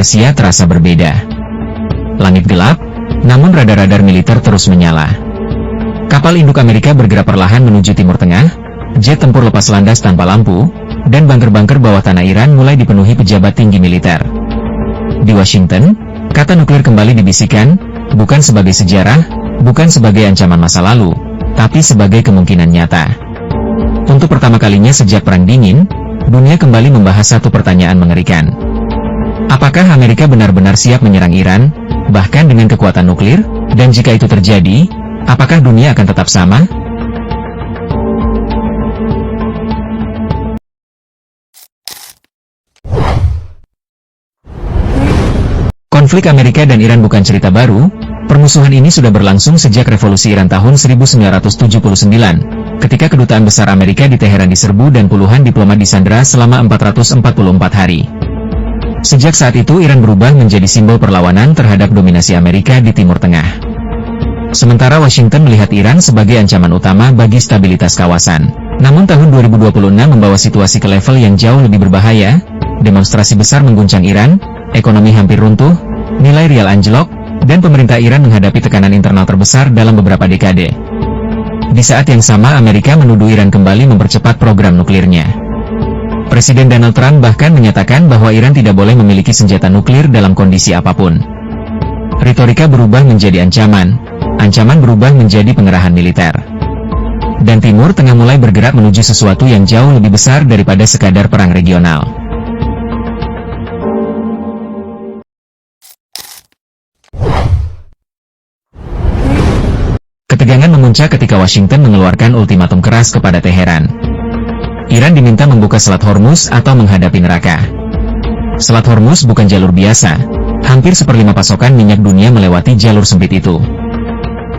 Persia terasa berbeda. Langit gelap, namun radar-radar militer terus menyala. Kapal induk Amerika bergerak perlahan menuju Timur Tengah, jet tempur lepas landas tanpa lampu, dan bunker-bunker bawah tanah Iran mulai dipenuhi pejabat tinggi militer. Di Washington, kata nuklir kembali dibisikkan, bukan sebagai sejarah, bukan sebagai ancaman masa lalu, tapi sebagai kemungkinan nyata. Untuk pertama kalinya sejak Perang Dingin, dunia kembali membahas satu pertanyaan mengerikan. Apakah Amerika benar-benar siap menyerang Iran, bahkan dengan kekuatan nuklir? Dan jika itu terjadi, apakah dunia akan tetap sama? Konflik Amerika dan Iran bukan cerita baru. Permusuhan ini sudah berlangsung sejak revolusi Iran tahun 1979, ketika kedutaan besar Amerika di Teheran diserbu dan puluhan diplomat disandera selama 444 hari. Sejak saat itu Iran berubah menjadi simbol perlawanan terhadap dominasi Amerika di Timur Tengah. Sementara Washington melihat Iran sebagai ancaman utama bagi stabilitas kawasan. Namun tahun 2026 membawa situasi ke level yang jauh lebih berbahaya. Demonstrasi besar mengguncang Iran, ekonomi hampir runtuh, nilai rial anjlok, dan pemerintah Iran menghadapi tekanan internal terbesar dalam beberapa dekade. Di saat yang sama Amerika menuduh Iran kembali mempercepat program nuklirnya. Presiden Donald Trump bahkan menyatakan bahwa Iran tidak boleh memiliki senjata nuklir dalam kondisi apapun. Retorika berubah menjadi ancaman, ancaman berubah menjadi pengerahan militer. Dan Timur Tengah mulai bergerak menuju sesuatu yang jauh lebih besar daripada sekadar perang regional. Ketegangan memuncak ketika Washington mengeluarkan ultimatum keras kepada Teheran. Iran diminta membuka Selat Hormuz atau menghadapi neraka. Selat Hormuz bukan jalur biasa. Hampir seperlima pasokan minyak dunia melewati jalur sempit itu.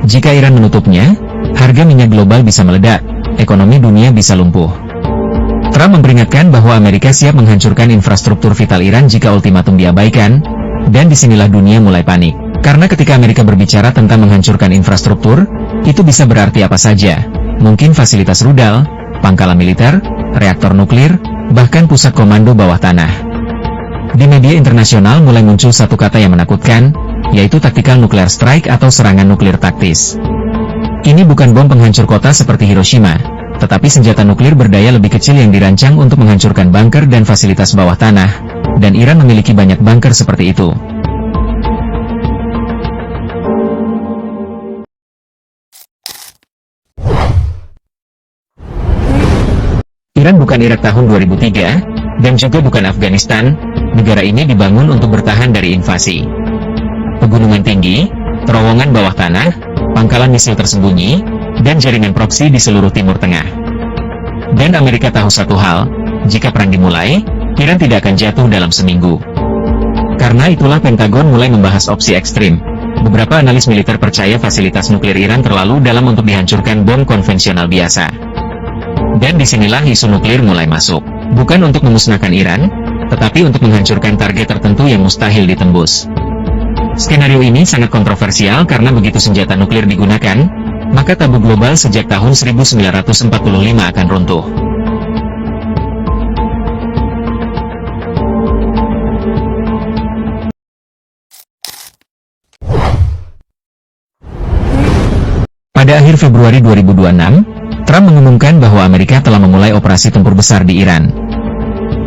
Jika Iran menutupnya, harga minyak global bisa meledak, ekonomi dunia bisa lumpuh. Trump memperingatkan bahwa Amerika siap menghancurkan infrastruktur vital Iran jika ultimatum diabaikan, dan disinilah dunia mulai panik. Karena ketika Amerika berbicara tentang menghancurkan infrastruktur, itu bisa berarti apa saja. Mungkin fasilitas rudal, pangkalan militer, reaktor nuklir, bahkan pusat komando bawah tanah. Di media internasional mulai muncul satu kata yang menakutkan, yaitu tactical nuclear strike atau serangan nuklir taktis. Ini bukan bom penghancur kota seperti Hiroshima, tetapi senjata nuklir berdaya lebih kecil yang dirancang untuk menghancurkan bunker dan fasilitas bawah tanah, dan Iran memiliki banyak bunker seperti itu. Iran bukan Irak tahun 2003, dan juga bukan Afghanistan. Negara ini dibangun untuk bertahan dari invasi. Pegunungan tinggi, terowongan bawah tanah, pangkalan misil tersembunyi, dan jaringan proksi di seluruh Timur Tengah. Dan Amerika tahu satu hal, jika perang dimulai, Iran tidak akan jatuh dalam seminggu. Karena itulah Pentagon mulai membahas opsi ekstrim. Beberapa analis militer percaya fasilitas nuklir Iran terlalu dalam untuk dihancurkan bom konvensional biasa. Dan disinilah isu nuklir mulai masuk. Bukan untuk memusnahkan Iran, tetapi untuk menghancurkan target tertentu yang mustahil ditembus. Skenario ini sangat kontroversial karena begitu senjata nuklir digunakan, maka tabu global sejak tahun 1945 akan runtuh. Pada akhir Februari 2026, Trump mengumumkan bahwa Amerika telah memulai operasi tempur besar di Iran.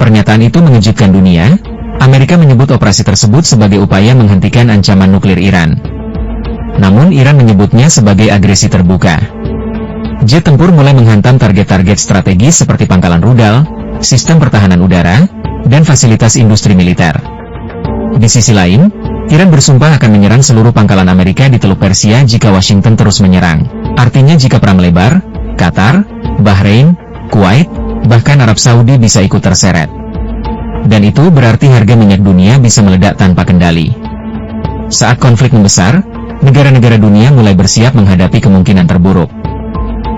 Pernyataan itu mengejutkan dunia. Amerika menyebut operasi tersebut sebagai upaya menghentikan ancaman nuklir Iran. Namun Iran menyebutnya sebagai agresi terbuka. Jet tempur mulai menghantam target-target strategis seperti pangkalan rudal, sistem pertahanan udara, dan fasilitas industri militer. Di sisi lain, Iran bersumpah akan menyerang seluruh pangkalan Amerika di Teluk Persia jika Washington terus menyerang. Artinya jika perang melebar, Qatar, Bahrain, Kuwait, bahkan Arab Saudi bisa ikut terseret. Dan itu berarti harga minyak dunia bisa meledak tanpa kendali. Saat konflik membesar, negara-negara dunia mulai bersiap menghadapi kemungkinan terburuk.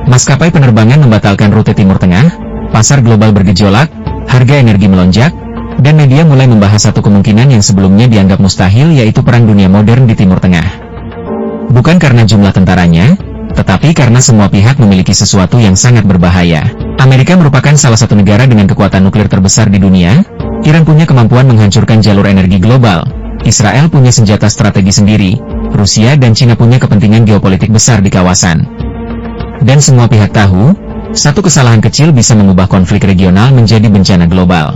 Maskapai penerbangan membatalkan rute Timur Tengah, pasar global bergejolak, harga energi melonjak, dan media mulai membahas satu kemungkinan yang sebelumnya dianggap mustahil, yaitu perang dunia modern di Timur Tengah. Bukan karena jumlah tentaranya, tetapi karena semua pihak memiliki sesuatu yang sangat berbahaya. Amerika merupakan salah satu negara dengan kekuatan nuklir terbesar di dunia, Iran punya kemampuan menghancurkan jalur energi global, Israel punya senjata strategi sendiri, Rusia dan Cina punya kepentingan geopolitik besar di kawasan. Dan semua pihak tahu, satu kesalahan kecil bisa mengubah konflik regional menjadi bencana global.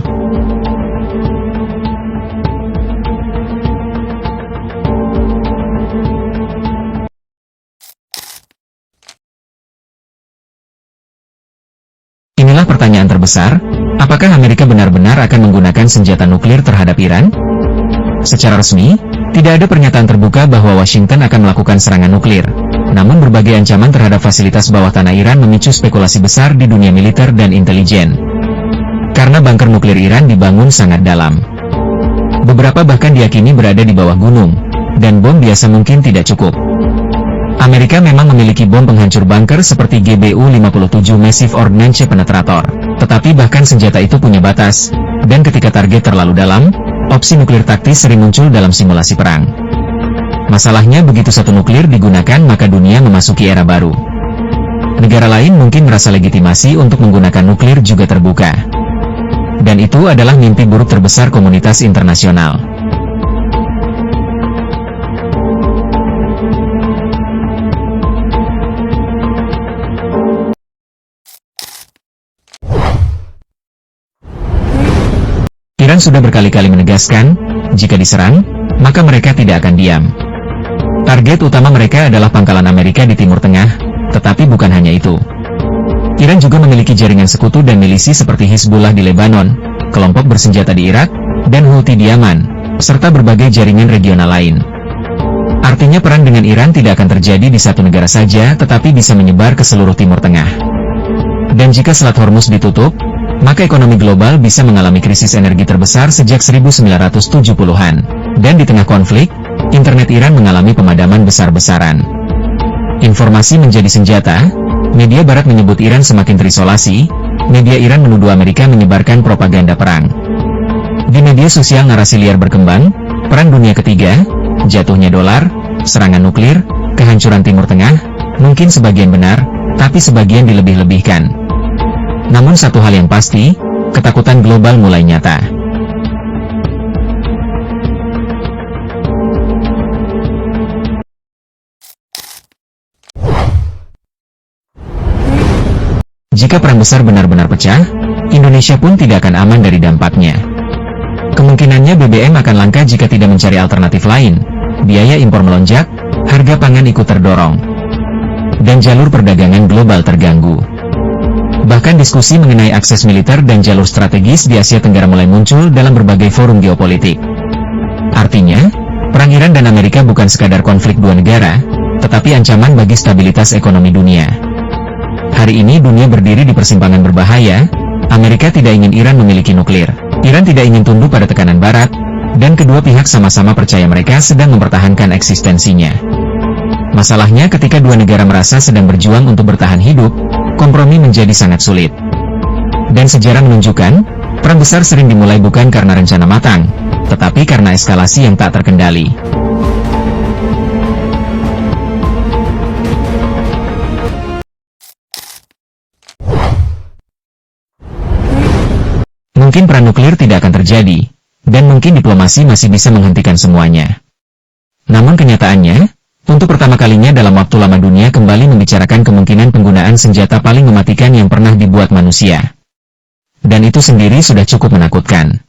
Inilah pertanyaan terbesar, apakah Amerika benar-benar akan menggunakan senjata nuklir terhadap Iran? Secara resmi, tidak ada pernyataan terbuka bahwa Washington akan melakukan serangan nuklir. Namun berbagai ancaman terhadap fasilitas bawah tanah Iran memicu spekulasi besar di dunia militer dan intelijen. Karena bunker nuklir Iran dibangun sangat dalam. Beberapa bahkan diyakini berada di bawah gunung, dan bom biasa mungkin tidak cukup. Amerika memang memiliki bom penghancur bunker seperti GBU-57 Massive Ordnance Penetrator. Tetapi bahkan senjata itu punya batas, dan ketika target terlalu dalam, opsi nuklir taktis sering muncul dalam simulasi perang. Masalahnya begitu satu nuklir digunakan maka dunia memasuki era baru. Negara lain mungkin merasa legitimasi untuk menggunakan nuklir juga terbuka. Dan itu adalah mimpi buruk terbesar komunitas internasional. Iran sudah berkali-kali menegaskan, jika diserang, maka mereka tidak akan diam. Target utama mereka adalah pangkalan Amerika di Timur Tengah, tetapi bukan hanya itu. Iran juga memiliki jaringan sekutu dan milisi seperti Hizbullah di Lebanon, kelompok bersenjata di Irak, dan Houthi di Yaman, serta berbagai jaringan regional lain. Artinya perang dengan Iran tidak akan terjadi di satu negara saja, tetapi bisa menyebar ke seluruh Timur Tengah. Dan jika Selat Hormuz ditutup, maka ekonomi global bisa mengalami krisis energi terbesar sejak 1970-an. Dan di tengah konflik, internet Iran mengalami pemadaman besar-besaran. Informasi menjadi senjata, media barat menyebut Iran semakin terisolasi, media Iran menuduh Amerika menyebarkan propaganda perang. Di media sosial narasi liar berkembang, Perang Dunia Ketiga, jatuhnya dolar, serangan nuklir, kehancuran Timur Tengah, mungkin sebagian benar, tapi sebagian dilebih-lebihkan. Namun satu hal yang pasti, ketakutan global mulai nyata. Jika perang besar benar-benar pecah, Indonesia pun tidak akan aman dari dampaknya. Kemungkinannya BBM akan langka jika tidak mencari alternatif lain, biaya impor melonjak, harga pangan ikut terdorong, dan jalur perdagangan global terganggu. Bahkan diskusi mengenai akses militer dan jalur strategis di Asia Tenggara mulai muncul dalam berbagai forum geopolitik. Artinya, perang Iran dan Amerika bukan sekadar konflik dua negara, tetapi ancaman bagi stabilitas ekonomi dunia. Hari ini dunia berdiri di persimpangan berbahaya, Amerika tidak ingin Iran memiliki nuklir, Iran tidak ingin tunduk pada tekanan Barat, dan kedua pihak sama-sama percaya mereka sedang mempertahankan eksistensinya. Masalahnya ketika dua negara merasa sedang berjuang untuk bertahan hidup, kompromi menjadi sangat sulit. Dan sejarah menunjukkan, perang besar sering dimulai bukan karena rencana matang, tetapi karena eskalasi yang tak terkendali. Mungkin perang nuklir tidak akan terjadi, dan mungkin diplomasi masih bisa menghentikan semuanya. Namun kenyataannya, untuk pertama kalinya dalam waktu lama dunia kembali membicarakan kemungkinan penggunaan senjata paling mematikan yang pernah dibuat manusia. Dan itu sendiri sudah cukup menakutkan.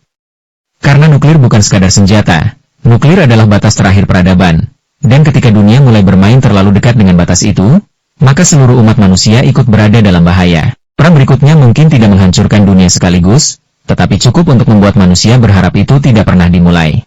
Karena nuklir bukan sekadar senjata, nuklir adalah batas terakhir peradaban. Dan ketika dunia mulai bermain terlalu dekat dengan batas itu, maka seluruh umat manusia ikut berada dalam bahaya. Perang berikutnya mungkin tidak menghancurkan dunia sekaligus, tetapi cukup untuk membuat manusia berharap itu tidak pernah dimulai.